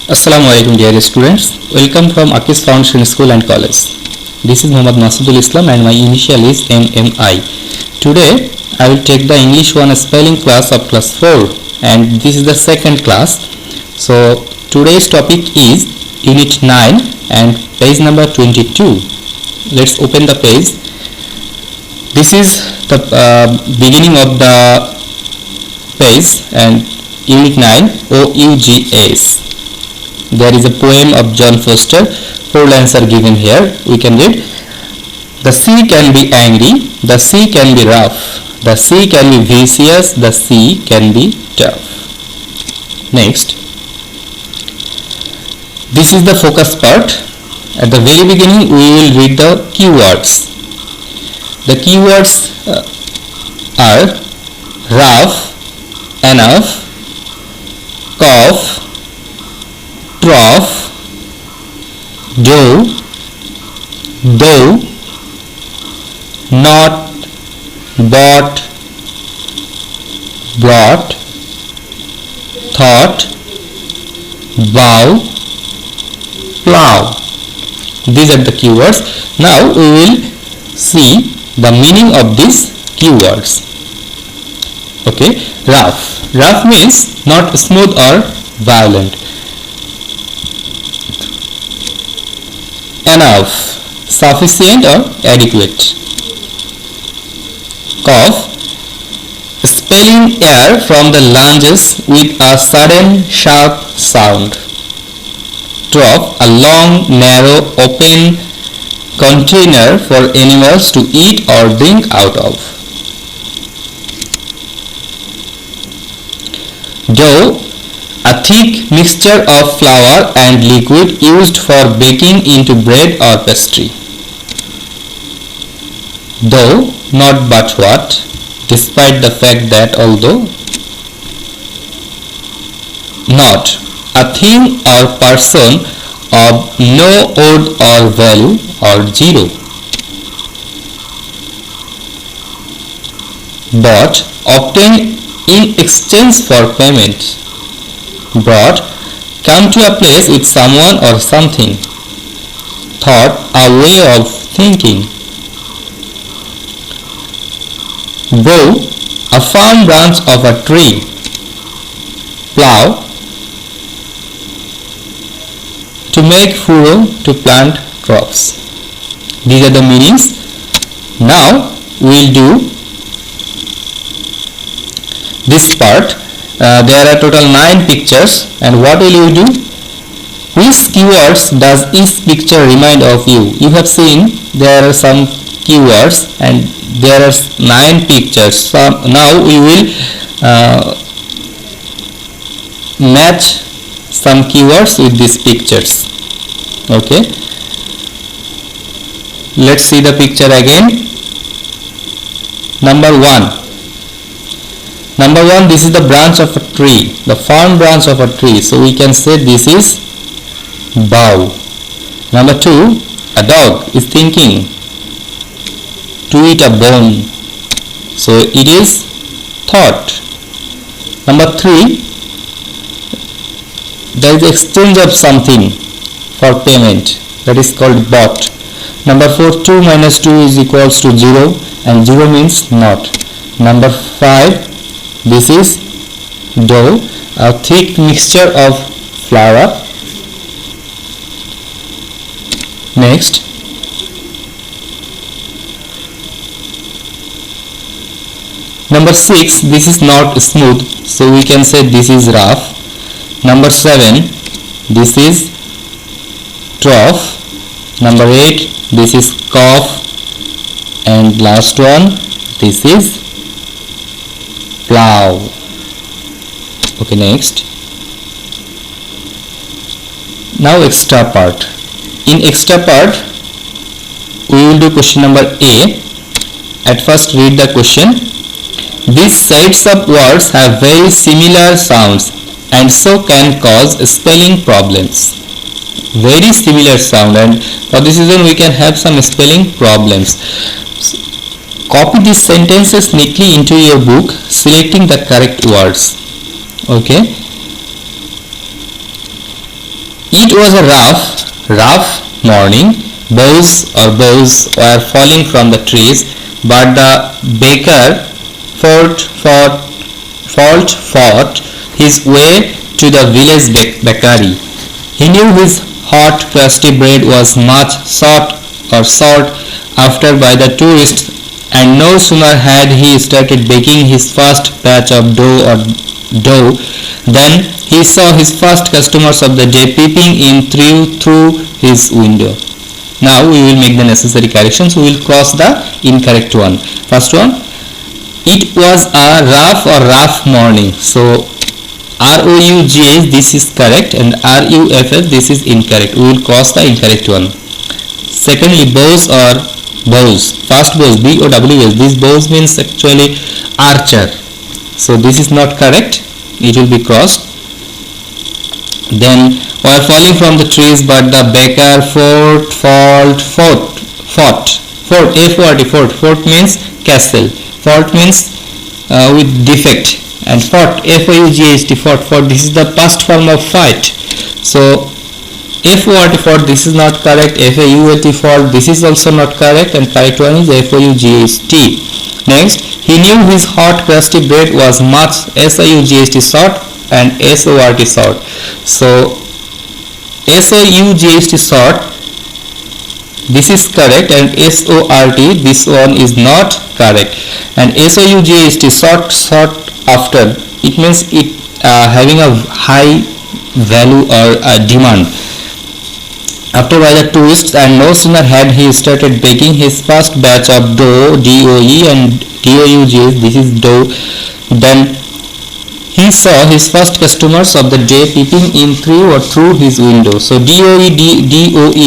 Assalamualaikum dear students. Welcome from Akis Foundation School and College. This is Muhammad Masudul Islam and my initial is MMI. Today I will take the English 1 spelling class of class 4 and this is the second class. So today's topic is unit 9 and page number 22. Let's open the page. This is the beginning of the page and unit 9 OUGS. There is a poem of John Foster. 4 lines are given here. We can read. The sea can be angry, the sea can be rough, the sea can be vicious, the sea can be tough. Next. This is the focus part. At the very beginning we will read the keywords. The keywords are rough, enough, cough, trough, dough, not, bought, brought, thought, bow, plow. These are the keywords. Now we will see the meaning of these keywords. Okay, rough. Rough means not smooth or violent. Enough, sufficient or adequate. Cough, expelling air from the lungs with a sudden sharp sound. Trough, a long, narrow, open container for animals to eat or drink out of. Dough, a thick mixture of flour and liquid used for baking into bread or pastry. Though, not but what, despite the fact that although. Not, a thing or person of no odd or value or zero. Bought, obtained in exchange for payment. Brought, come to a place with someone or something. Thought, a way of thinking. Bow, a firm branch of a tree. Plow, to make furrow, to plant crops. These are the meanings. Now we will do this part. There are total 9 pictures, and what will you do? Which keywords does each picture remind of you? You have seen there are some keywords and there are 9 pictures. So now we will match some keywords with these pictures. Okay. Let's see the picture again. Number 1. Number 1, this is the branch of a tree, the firm branch of a tree. So we can say this is bough. Number 2, a dog is thinking to eat a bone. So it is thought. Number 3, there is exchange of something for payment. That is called bought. Number 4, 2 minus 2 is equals to 0 and 0 means not. Number 5, this is dough, a thick mixture of flour. Next, number 6, this is not smooth, so we can say this is rough. Number 7, this is trough. Number 8, this is cough. And last one, this is plow. Okay, next. Now extra part. In extra part we will do question number A. At first read the question. These sets of words have very similar sounds and so can cause spelling problems. Very similar sound, and for this reason we can have some spelling problems. Copy these sentences neatly into your book, selecting the correct words. Okay. It was a rough morning. Boughs were falling from the trees, but the baker fought his way to the village bakery. He knew his hot, crusty bread was much sought after by the tourists, and no sooner had he started baking his first batch of dough than he saw his first customers of the day peeping in through his window. Now we will make the necessary corrections. We will cross the incorrect one. First one, it was a rough morning. So ROUGH, this is correct, and RUFF, this is incorrect. We will cross the incorrect one. Secondly, bows. First bows, BOWS. This bows means actually archer. So this is not correct. It will be crossed. Then were falling from the trees, but the baker fought. Fort means castle. Fort means with defect, and fought, FOUGHT, fought. This is the past form of fight. So FORT, fought, this is not correct. FAULT, fought, this is also not correct, and correct one is FOUGHT. Next, he knew his hot crusty bread was much, SIUGHT, sought, and SORT, sought. So SOUGHT, sought, this is correct, and SORT, this one is not correct. And SOUGHT, sought after, it means it having a high value or a demand after by the tourists, and no sooner had he started baking his first batch of dough, DOE, and DOUGH, this is dough, then he saw his first customers of the day peeping in through his window. So DOE,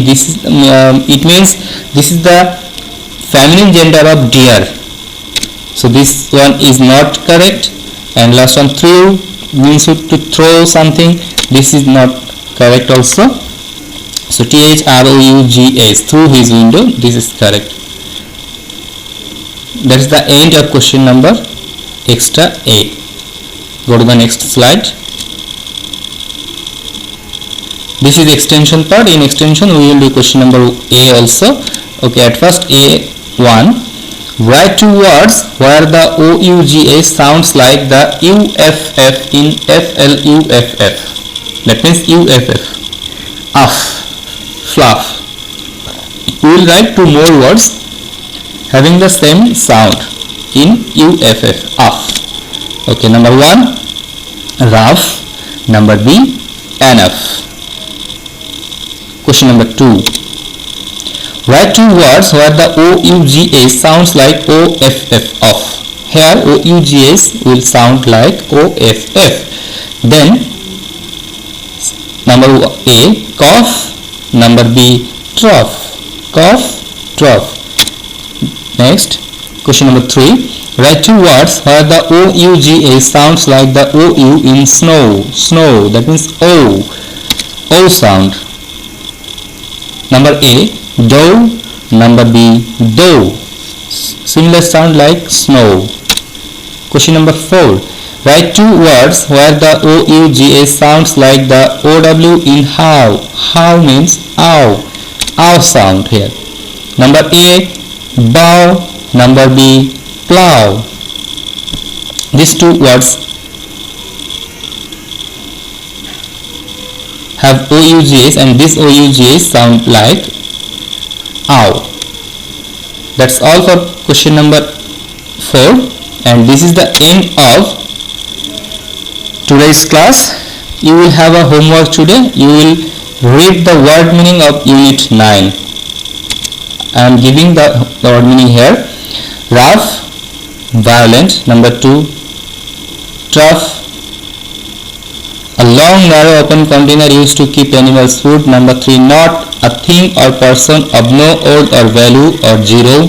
this is it means this is the feminine gender of deer. So this one is not correct. And last one, through means to throw something. This is not correct also. So THROUGH, through his window, this is correct. That is the end of question number extra A. Go to the next slide. This is extension part. In extension we will do question number A also. Okay, at first A1. Write two words where the OUGH sounds like the UFF in FLUFF. That means UFF. Uff. Fluff. We will write two more words having the same sound in UFF. Uff. Okay, number 1, rough. Number B, enough. Question number 2. Write two words where the OUGH sounds like OFF, off. Here OUGH will sound like OFF. Then number A, cough. Number B, trough. Cough, trough. Next, question number 3. Write two words where the OUGH sounds like the OU in snow. Snow, that means O. O sound. Number A, dough. Number B, dough. Similar sound like snow. Question number 4. Write two words where the OUGH sounds like the OW in how. How means ow. Ow sound here. Number A, bow. Number B, plow. These two words have OUGH, and this OUGH sound like ow. That's all for question number 4, and this is the end of today's class. You will have a homework today. You will read the word meaning of unit 9. I am giving the word meaning here. Rough, violent. Number 2, tough, a long narrow open container used to keep animals food. Number 3, not, a thing or person of no old or value or zero.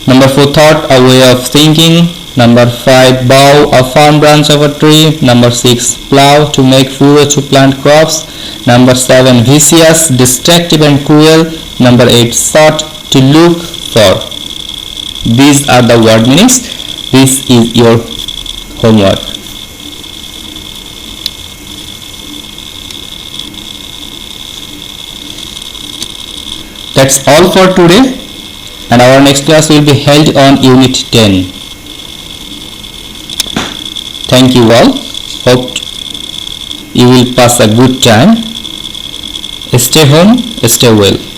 Number 4, thought, a way of thinking. Number 5, bough, a firm branch of a tree. Number 6, plow, to make furrow to plant crops. Number 7, vicious, destructive and cruel. Number 8, sought, to look for. These are the word meanings. This is your homework. That's all for today, and our next class will be held on Unit 10. Thank you all. Hope you will pass a good time. Stay home, stay well.